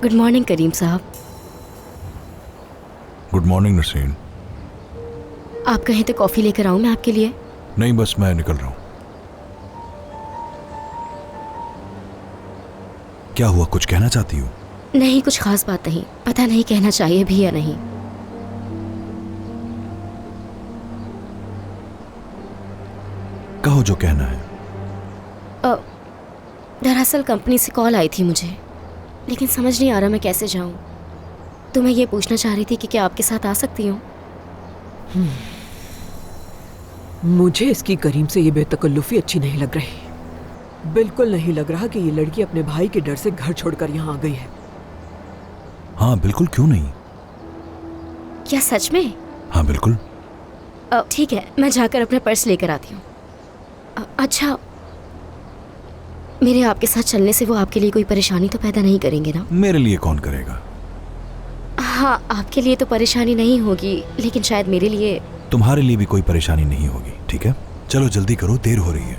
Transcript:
Good morning Karim Sahab. Good morning Naseen. आप कहें तो कॉफ़ी लेकर आऊँ मैं आपके लिए? नहीं, बस मैं निकल रहा हूँ। क्या हुआ, कुछ कहना चाहती हो? नहीं, कुछ खास बात नहीं। पता नहीं कहना चाहिए भी या नहीं। कहो जो कहना है। दरअसल कंपनी से कॉल आई थी मुझे, लेकिन समझ नहीं आ रहा मैं कैसे जाऊँ। तो मैं ये पूछना चाह रही थी कि क्या आपके साथ आ सकती हूँ? मुझे इसकी करीम से ये बेतकल्लुफी अच्छी नहीं लग रही। बिल्कुल नहीं लग रहा कि ये लड़की अपने भाई के डर से घर छोड़कर यहाँ आ गई है। हाँ बिल्कुल, क्यों नहीं। क्या सच में? हाँ बिल्कुल। ठीक है, मैं जाकर अपना पर्स लेकर आती हूँ। अच्छा, मेरे आपके साथ चलने से वो आपके लिए कोई परेशानी तो पैदा नहीं करेंगे ना? मेरे लिए कौन करेगा। हाँ, आपके लिए तो परेशानी नहीं होगी, लेकिन शायद मेरे लिए। तुम्हारे लिए भी कोई परेशानी नहीं होगी। ठीक है, चलो जल्दी करो, देर हो रही है।